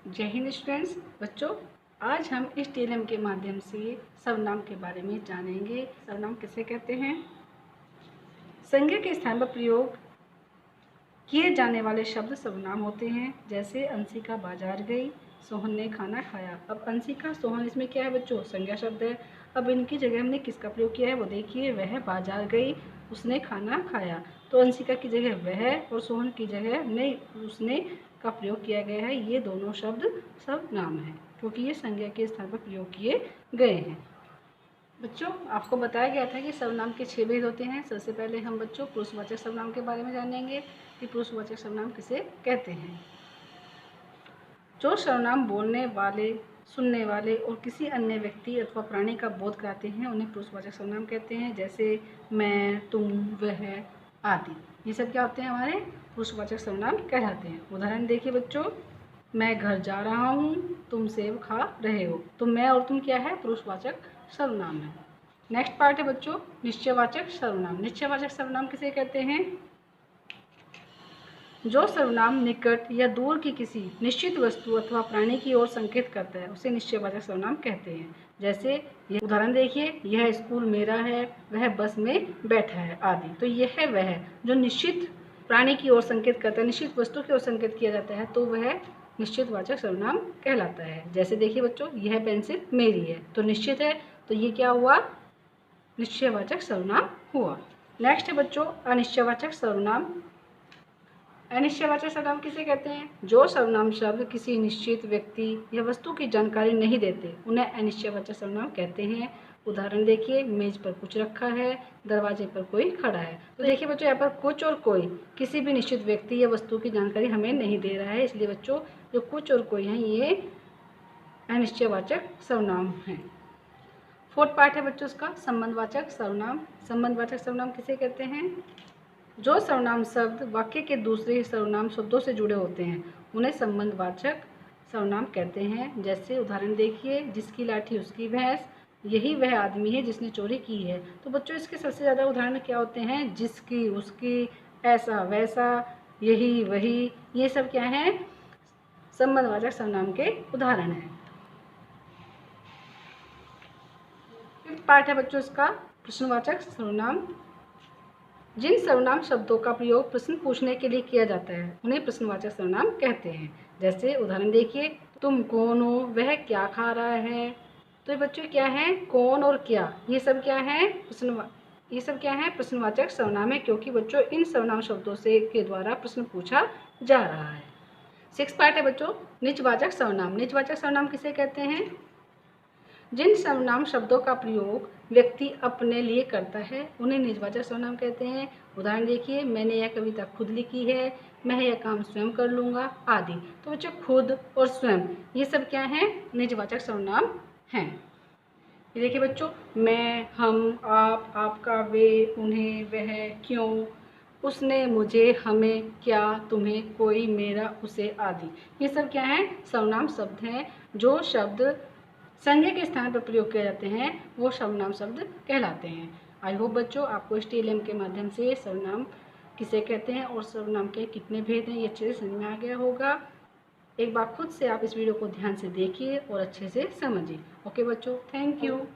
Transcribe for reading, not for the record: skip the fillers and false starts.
जय हिंद स्टूडेंट्स। बच्चों, आज हम इस टीएलएम के माध्यम से सर्वनाम के बारे में जानेंगे। सर्वनाम किसे कहते हैं? संज्ञा के स्थान पर प्रयोग किए जाने वाले शब्द सर्वनाम होते हैं। जैसे अंशिका बाजार गई, सोहन ने खाना खाया। अब अंशिका, सोहन, इसमें क्या है बच्चों? संज्ञा शब्द है। अब इनकी जगह हमने किसका प्रयोग किया है वो देखिए। वह बाजार गई, उसने खाना खाया। तो अंशिका की जगह वह और सोहन की जगह हमने उसने का प्रयोग किया गया है। ये दोनों शब्द सर्वनाम हैं क्योंकि ये संज्ञा के स्थान पर प्रयोग किए गए हैं। बच्चों, आपको बताया गया था कि सर्वनाम के 6 भेद होते हैं। सबसे पहले हम बच्चों पुरुषवाचक सर्वनाम के बारे में जानेंगे कि पुरुषवाचक सर्वनाम किसे कहते हैं। जो सर्वनाम बोलने वाले, सुनने वाले और किसी अन्य व्यक्ति अथवा प्राणी का बोध कराते हैं उन्हें पुरुषवाचक सर्वनाम कहते हैं। जैसे मैं, तुम, वह आदि, ये सब क्या होते हैं? हमारे पुरुषवाचक सर्वनाम कहलाते हैं। उदाहरण देखिए बच्चों, मैं घर जा रहा हूँ, तुम सेब खा रहे हो। तो मैं और तुम क्या है? पुरुषवाचक सर्वनाम है। नेक्स्ट पार्ट है बच्चों निश्चयवाचक सर्वनाम। निश्चयवाचक सर्वनाम किसे कहते हैं? जो सर्वनाम निकट या दूर की किसी निश्चित वस्तु अथवा प्राणी की ओर संकेत करता है उसे निश्चयवाचक सर्वनाम कहते हैं। जैसे ये उदाहरण देखिए, यह स्कूल मेरा है, वह बस में बैठा है आदि। तो यह वह जो निश्चित प्राणी की ओर संकेत करता है, निश्चित वस्तु की ओर संकेत किया जाता है, तो वह निश्चितवाचक सर्वनाम कहलाता है। जैसे देखिए बच्चों, यह पेंसिल मेरी है, तो निश्चित है, तो ये क्या हुआ? निश्चयवाचक सर्वनाम हुआ। नेक्स्ट है बच्चों अनिश्चयवाचक सर्वनाम। अनिश्चयवाचक सर्वनाम किसे कहते हैं? जो सर्वनाम शब्द किसी निश्चित व्यक्ति या वस्तु की जानकारी नहीं देते उन्हें अनिश्चयवाचक सर्वनाम कहते हैं। उदाहरण देखिए, मेज पर कुछ रखा है, दरवाजे पर कोई खड़ा है। तो देखिए बच्चों, यहाँ पर कुछ और कोई किसी भी निश्चित व्यक्ति या वस्तु की जानकारी हमें नहीं दे रहा है, इसलिए बच्चों जो कुछ और कोई हैं ये अनिश्चयवाचक सर्वनाम हैं। फोर्थ पार्ट है बच्चों उसका संबंधवाचक सर्वनाम। संबंधवाचक सर्वनाम किसे कहते हैं? जो सर्वनाम शब्द वाक्य के दूसरे सर्वनाम शब्दों से जुड़े होते हैं उन्हें संबंधवाचक सर्वनाम कहते हैं। जैसे उदाहरण देखिए, जिसकी लाठी उसकी भैंस, यही वह आदमी है जिसने चोरी की है। तो बच्चों इसके सबसे ज़्यादा उदाहरण क्या होते हैं? जिसकी, उसकी, ऐसा, वैसा, यही, वही, ये सब क्या है? संबंधवाचक सर्वनाम के उदाहरण हैं। फिफ्थ पार्ट है बच्चों इसका प्रश्नवाचक सर्वनाम। जिन सर्वनाम शब्दों का प्रयोग प्रश्न पूछने के लिए किया जाता है उन्हें प्रश्नवाचक सर्वनाम कहते हैं। जैसे उदाहरण देखिए, तुम कौन हो, वह क्या खा रहा है। तो ये बच्चों क्या है? कौन और क्या, ये सब क्या है? प्रश्नवाचक सर्वनाम है क्योंकि बच्चों इन सर्वनाम शब्दों से के द्वारा प्रश्न पूछा जा रहा है। सिक्स पार्ट है बच्चों निजवाचक सर्वनाम। निजवाचक सर्वनाम किसे कहते हैं? जिन सर्वनाम शब्दों का प्रयोग व्यक्ति अपने लिए करता है उन्हें निजवाचक सर्वनाम कहते हैं। उदाहरण देखिए, मैंने यह कविता खुद लिखी है, मैं यह काम स्वयं कर लूँगा आदि। तो बच्चों खुद और स्वयं ये सब क्या हैं? निजवाचक सर्वनाम हैं। ये देखिए बच्चों, मैं, हम, आप, आपका, वे, उन्हें, वह, क्यों, उसने, मुझे, हमें, क्या, तुम्हें, कोई, मेरा, उसे आदि। ये सब क्या हैं? सर्वनाम शब्द हैं। जो शब्द संज्ञा के स्थान पर प्रयोग किए जाते हैं वो सर्वनाम शब्द कहलाते हैं। आई होप बच्चों आपको इस टीएलएम के माध्यम से सर्वनाम किसे कहते हैं और सर्वनाम के कितने भेद हैं ये अच्छे से समझ में आ गया होगा। एक बार खुद से आप इस वीडियो को ध्यान से देखिए और अच्छे से समझिए। ओके बच्चों, थैंक यू।